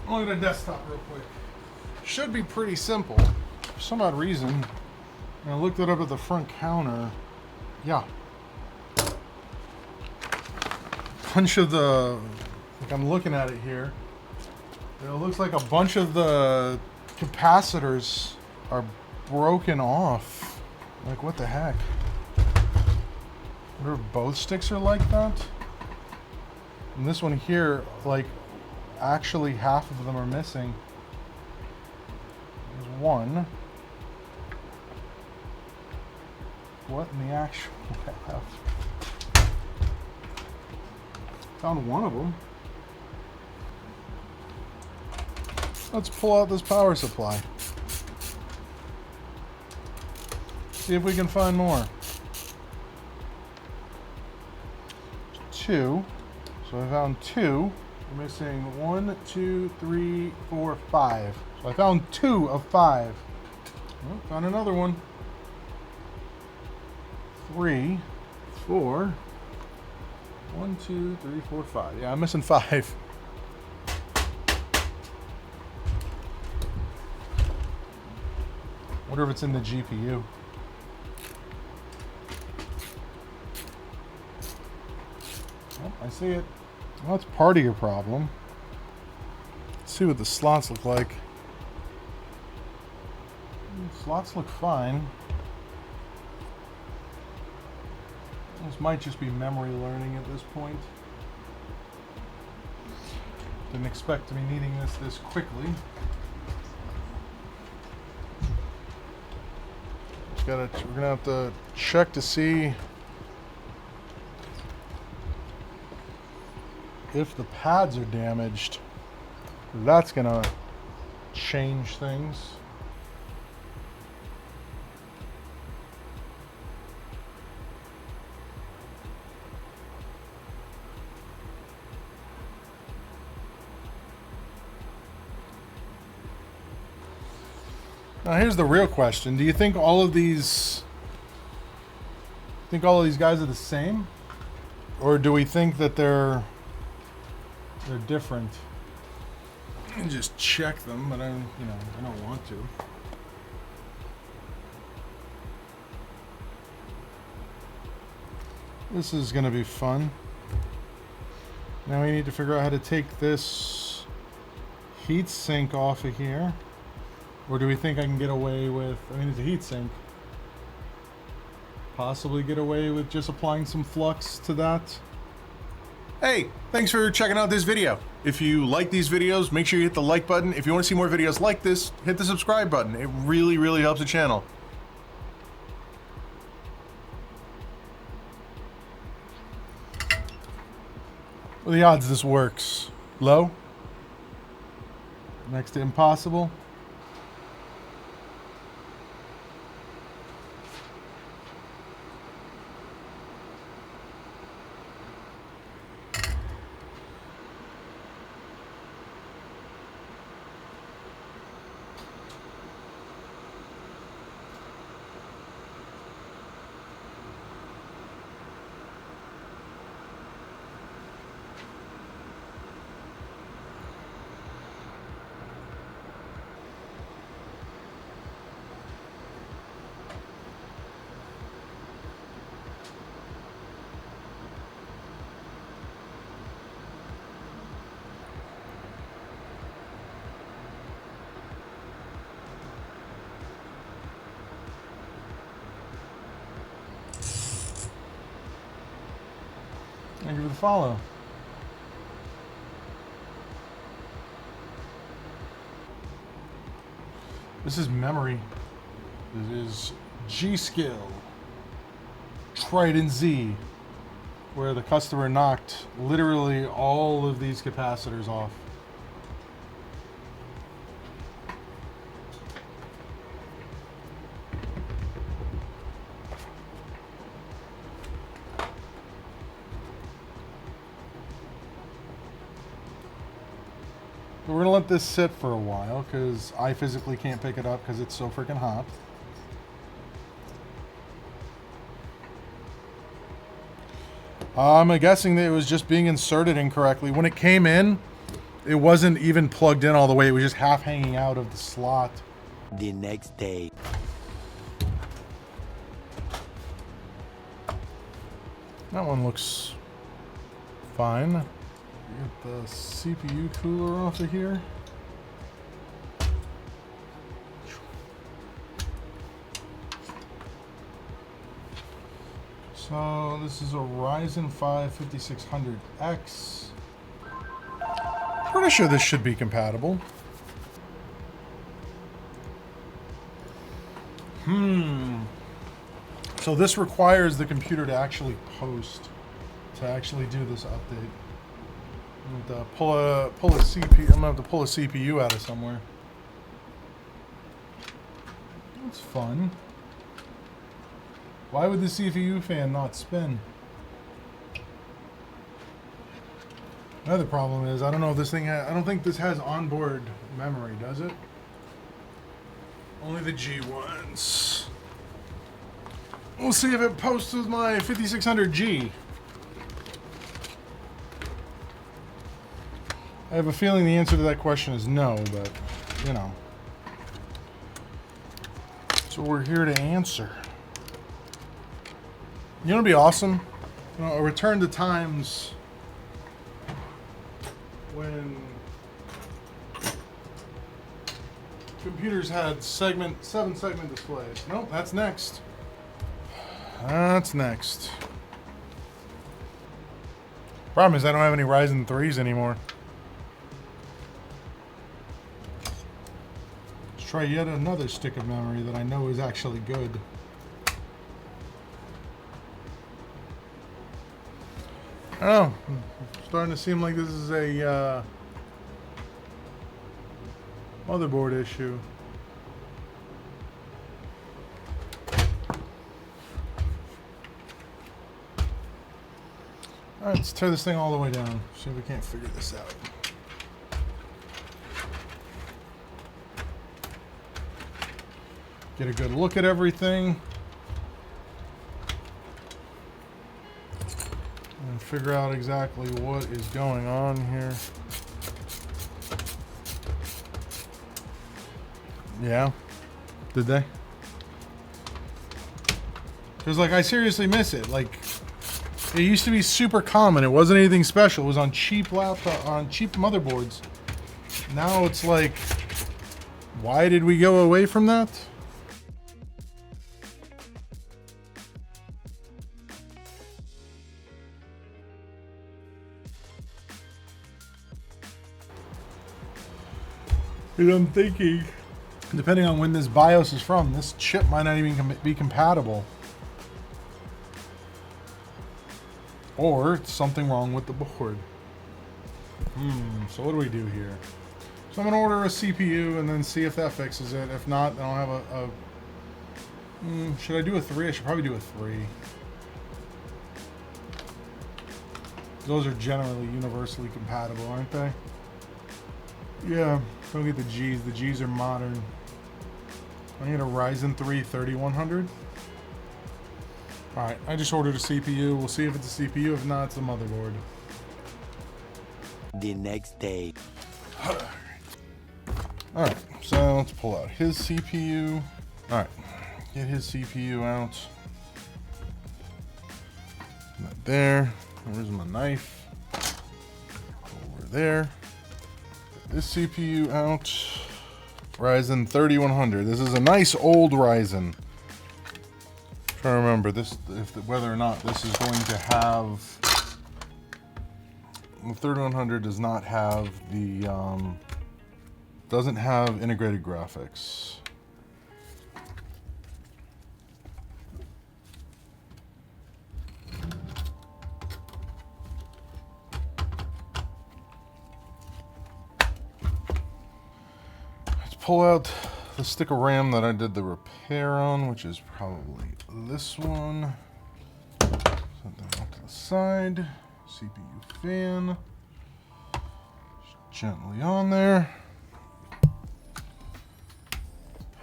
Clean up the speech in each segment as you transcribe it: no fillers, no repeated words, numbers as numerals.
Look at the desktop real quick. Should be pretty simple. For some odd reason, when I looked it up at the front counter, yeah. Bunch of the, like I'm looking at it here, it looks like a bunch of the capacitors are broken off. Like, what the heck? I wonder if both sticks are like that? And this one here, like, actually half of them are missing. There's one. What in the actual F? Found one of them. Let's pull out this power supply. See if we can find more. Two. So I found two. We're missing 1, 2, 3, 4, 5. So I found 2 of 5. Oh, found another one. 3, 4. 1, 2, 3, 4, 5. Yeah, I'm missing 5. Wonder if it's in the GPU. Oh, I see it. Well, that's part of your problem. Let's see what the slots look like. Slots look fine. This might just be memory learning at this point. Didn't expect to be needing this quickly. We're gonna have to check to see if the pads are damaged. That's gonna change things. Now here's the real question. Do you think all of these guys are the same? Or do we think that they're different? I can just check them, but I don't want to. This is gonna be fun. Now we need to figure out how to take this heat sink off of here. Or do we think I can get away with, I mean, it's a heat sink. Possibly get away with just applying some flux to that. Hey, thanks for checking out this video. If you like these videos, make sure you hit the like button. If you want to see more videos like this, hit the subscribe button. It really, really helps the channel. What are the odds this works? Low? Next to impossible? Thank you for the follow. This is memory. This is G-Skill. TridentZ, where the customer knocked literally all of these capacitors off. We're gonna let this sit for a while because I physically can't pick it up because it's so freaking hot. I'm guessing that it was just being inserted incorrectly. When it came in, it wasn't even plugged in all the way. It was just half hanging out of the slot. The next day. That one looks fine. Get the CPU cooler off of here. So this is a Ryzen 5 5600X. Pretty sure this should be compatible. So this requires the computer to actually post, to actually do this update. I'm gonna have to pull a CPU. I'm gonna have to pull a CPU out of somewhere. That's fun. Why would the CPU fan not spin? Another problem is I don't know if this thing I don't think this has onboard memory, does it? Only the G ones. We'll see if it posts with my 5600G. I have a feeling the answer to that question is no, but you know. So we're here to answer. You know what'd be awesome? You know, a return to times when computers had 7-segment displays. Nope, that's next. That's next. Problem is I don't have any Ryzen 3s anymore. Let's try yet another stick of memory that I know is actually good. I don't know. It's starting to seem like this is a motherboard issue. Alright, let's tear this thing all the way down. See if we can't figure this out. Get a good look at everything. And figure out exactly what is going on here. Yeah? Did they? Because, like, I seriously miss it. Like, it used to be super common. It wasn't anything special. It was on cheap laptop, on cheap motherboards. Now it's like, why did we go away from that? And I'm thinking, depending on when this BIOS is from, this chip might not even be compatible. Or it's something wrong with the board. So what do we do here? So I'm going to order a CPU and then see if that fixes it. If not, then I'll have should I do a 3? I should probably do a 3. Those are generally universally compatible, aren't they? Yeah, don't get the G's. The G's are modern. I need a Ryzen 3 3100. Alright, I just ordered a CPU. We'll see if it's a CPU. If not, it's a motherboard. The next day. Alright, so let's pull out his CPU. Alright, get his CPU out. Not there. Where's my knife? Over there. Get this CPU out. Ryzen 3100. This is a nice old Ryzen. Trying to remember this, whether or not this is going to have. The 3100 does not have the doesn't have integrated graphics. Let's pull out the stick of RAM that I did the repair on, which is probably this one. Set that off to the side. CPU fan. Just gently on there.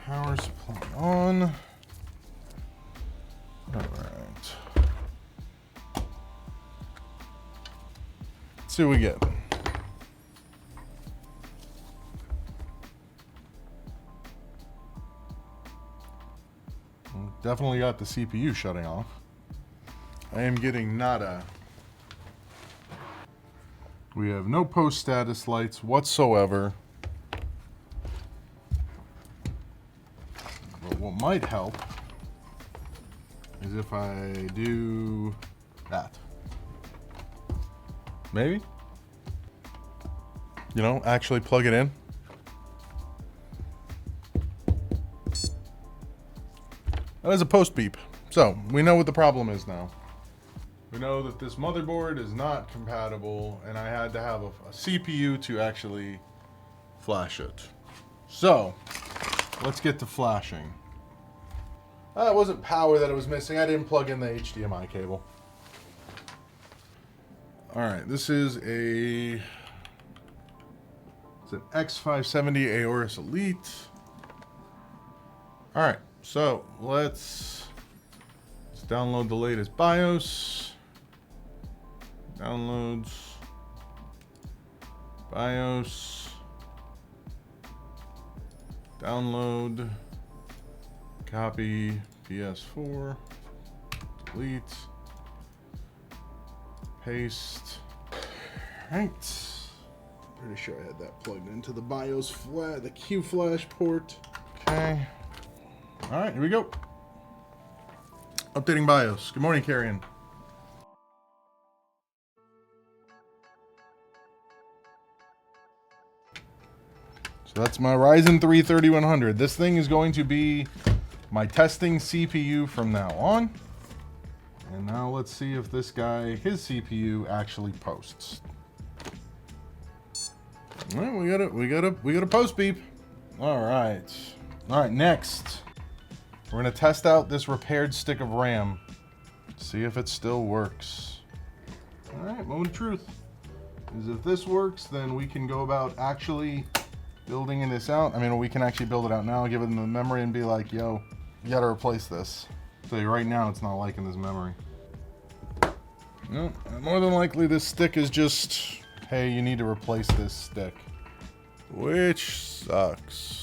Power supply on. Alright. Let's see what we get. definitely got the CPU shutting off. I am getting nada. We have no post status lights whatsoever. But what might help is if I do that. Maybe? You know, actually plug it in. That is a post beep. So, we know what the problem is now. We know that this motherboard is not compatible, and I had to have a CPU to actually flash it. So, let's get to flashing. It wasn't power that it was missing. I didn't plug in the HDMI cable. Alright, this is it's an X570 Aorus Elite. Alright, so let's download the latest BIOS. Downloads. BIOS. Download. Copy. PS4. Delete. Paste. Right. Pretty sure I had that plugged into the BIOS the Q flash port. Okay. All right, here we go. Updating BIOS. Good morning, Carrion. So that's my Ryzen 3 3100. This thing is going to be my testing CPU from now on. And now let's see if this guy, his CPU actually posts. All right, we got a post beep. All right, next. We're gonna test out this repaired stick of RAM. See if it still works. All right, moment of truth. Is if this works, then we can go about actually building this out. I mean, we can actually build it out now, give it the memory and be like, yo, you gotta replace this. So right now it's not liking this memory. No, more than likely this stick is just, hey, you need to replace this stick. Which sucks.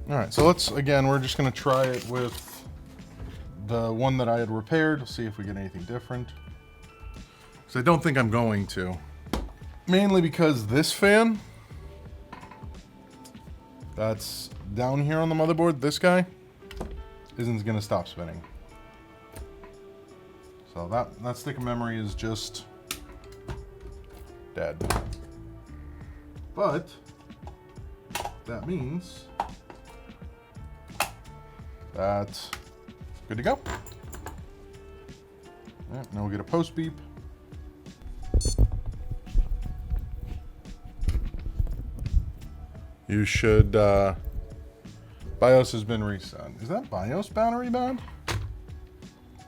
Alright, so we're just gonna try it with the one that I had repaired. See if we get anything different. Because I don't think I'm going to. Mainly because this fan that's down here on the motherboard, this guy, isn't gonna stop spinning. So that stick of memory is just dead. But that means that's good to go. All right, now we'll get a post beep. You should, BIOS has been reset. Is that BIOS battery bad?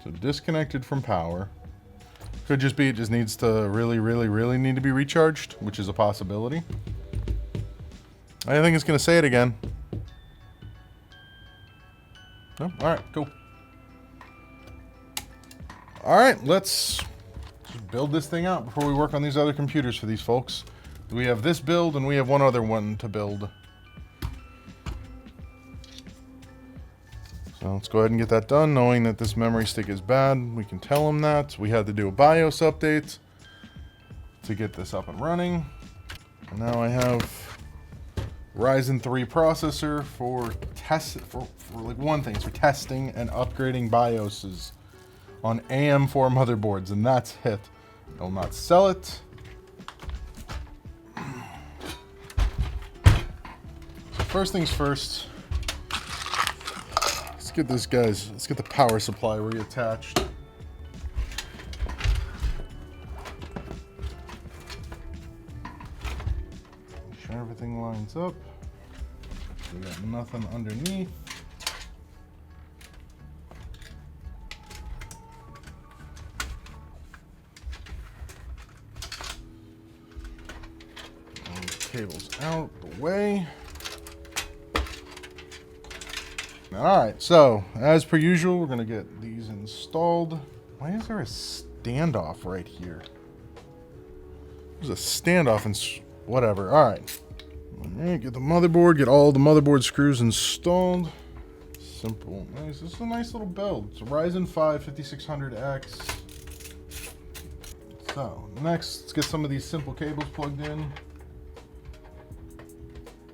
So disconnected from power. Could just be it just needs to really need to be recharged, which is a possibility. I think it's gonna say it again. No? Alright, cool. Alright, let's just build this thing out before we work on these other computers for these folks. We have this build and we have one other one to build. So let's go ahead and get that done, knowing that this memory stick is bad. We can tell them that. We had to do a BIOS update to get this up and running. And now I have Ryzen 3 processor for like one thing, for testing and upgrading BIOSes on AM4 motherboards, and that's it. I will not sell it. So first things first. Let's get the power supply reattached. Make sure everything lines up. We got nothing underneath. All the cables out the way. Alright, so as per usual, we're going to get these installed. Why is there a standoff right here? There's a standoff and whatever. Alright. Alright, get the motherboard, get all the motherboard screws installed. So simple. Nice. This is a nice little build. It's a Ryzen 5 5600X. So, next, let's get some of these simple cables plugged in.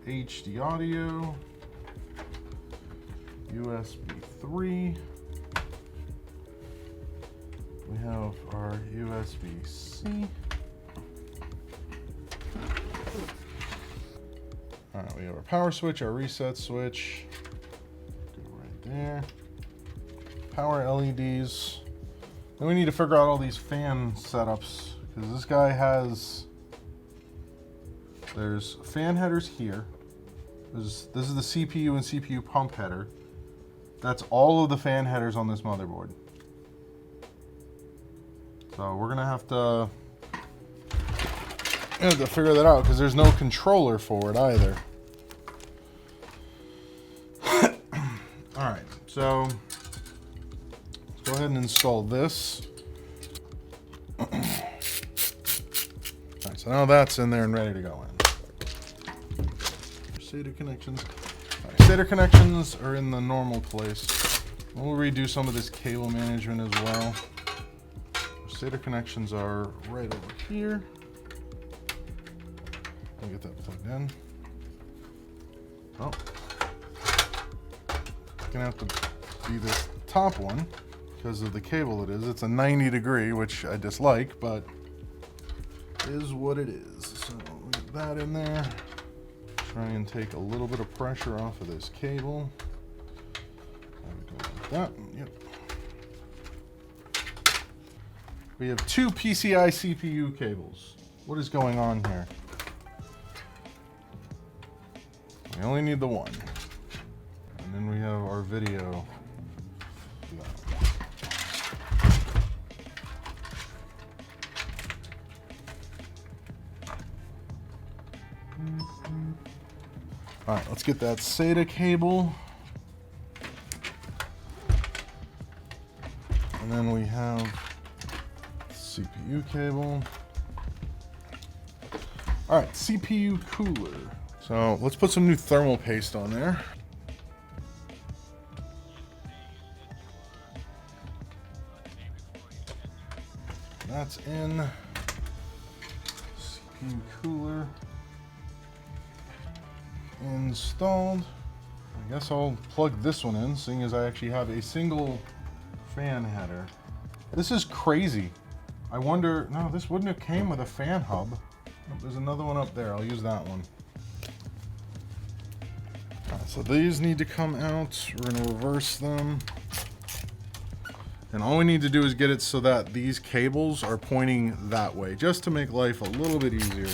HD audio. USB 3. We have our USB-C. Alright, we have our power switch, our reset switch. Go right there. Power LEDs. Then we need to figure out all these fan setups, because this guy has, there's fan headers here. This is the CPU and CPU pump header. That's all of the fan headers on this motherboard. So we're gonna have to figure that out, because there's no controller for it either. All right, so let's go ahead and install this. All right, so now that's in there and ready to go in. SATA connections. All right, SATA connections are in the normal place. We'll redo some of this cable management as well. SATA connections are right over here. I'll get that plugged in. Oh, gonna have to be this top one because of the cable it is. It's a 90 degree, which I dislike, but is what it is. So we'll get that in there. Try and take a little bit of pressure off of this cable. There we go, like that. Yep. We have two PCI CPU cables. What is going on here? We only need the one. And then we have our video. All right, let's get that SATA cable. And then we have CPU cable. All right, CPU cooler. So let's put some new thermal paste on there. That's in. CPU cooler installed. I guess I'll plug this one in, seeing as I actually have a single fan header. This is crazy. I wonder, no, this wouldn't have came with a fan hub. Oh, there's another one up there. I'll use that one. All right, so these need to come out. We're going to reverse them. And all we need to do is get it so that these cables are pointing that way, just to make life a little bit easier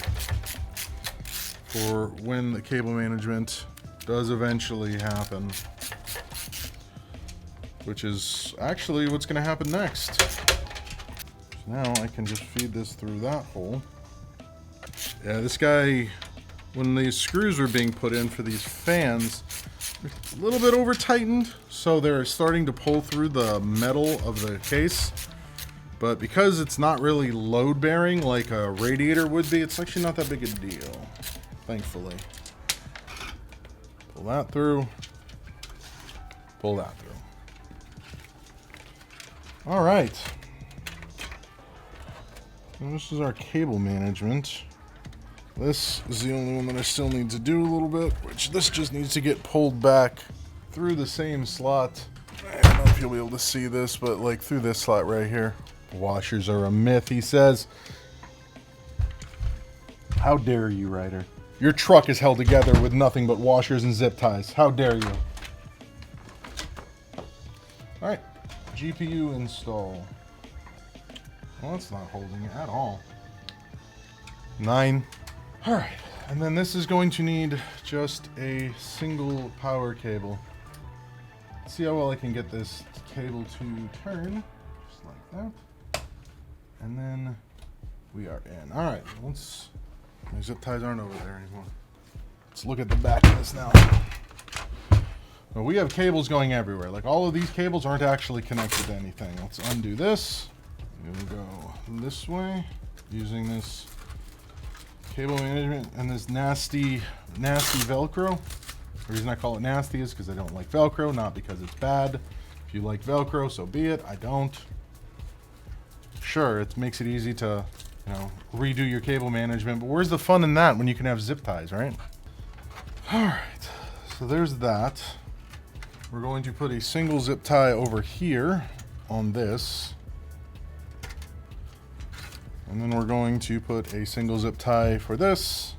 for when the cable management does eventually happen, which is actually what's going to happen next. So now I can just feed this through that hole. Yeah, this guy, when these screws were being put in for these fans, they're a little bit over tightened, so they're starting to pull through the metal of the case. But because it's not really load bearing like a radiator would be, it's actually not that big a deal, thankfully. Pull that through. Pull that through. All right. And this is our cable management. This is the only one that I still need to do a little bit, which this just needs to get pulled back through the same slot. I don't know if you'll be able to see this, but like through this slot right here. Washers are a myth, he says. How dare you, Ryder? Your truck is held together with nothing but washers and zip ties. How dare you? All right, GPU install. Well, it's not holding it at all. 9. All right, and then this is going to need just a single power cable. Let's see how well I can get this cable to turn, just like that. And then we are in. All right, my zip ties aren't over there anymore. Let's look at the back of this now. Well, we have cables going everywhere. Like all of these cables aren't actually connected to anything. Let's undo this. We'll go this way using this cable management and this nasty Velcro. The reason I call it nasty is because I don't like Velcro, not because it's bad. If you like Velcro, so be it. I don't. Sure, it makes it easy to, you know, redo your cable management, but where's the fun in that when you can have zip ties, right? All right, so there's that. We're going to put a single zip tie over here on this. And then we're going to put a single zip tie for this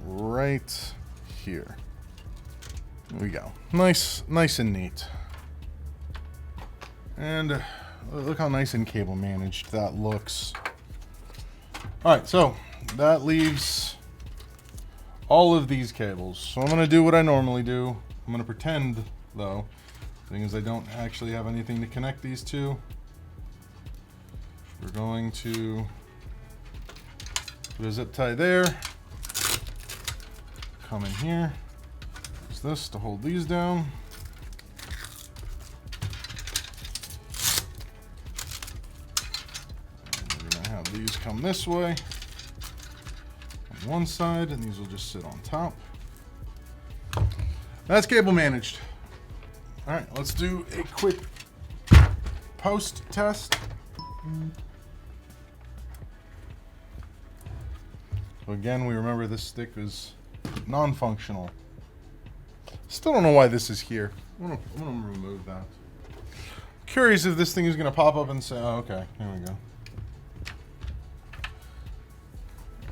right here. There we go. Nice and neat. And look how nice and cable managed that looks. All right, so that leaves all of these cables. So I'm gonna do what I normally do. I'm gonna pretend, though, the thing is I don't actually have anything to connect these two. We're going to put a zip tie there. Come in here. Use this to hold these down. And we're gonna have these come this way on one side, and these will just sit on top. That's cable managed. All right, let's do a quick post test. So again, we remember this stick is non-functional. Still don't know why this is here. I'm gonna remove that. Curious if this thing is gonna pop up and say, oh, okay, here we go.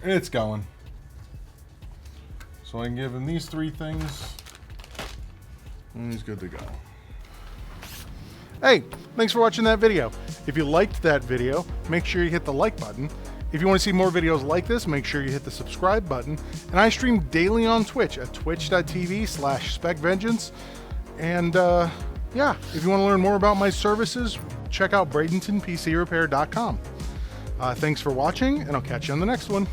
It's going. So I can give him these three things, and he's good to go. Hey, thanks for watching that video. If you liked that video, make sure you hit the like button. If you want to see more videos like this, make sure you hit the subscribe button. And I stream daily on Twitch at twitch.tv/SpecVengeance. And yeah, if you want to learn more about my services, check out BradentonPCRepair.com. Thanks for watching, and I'll catch you on the next one.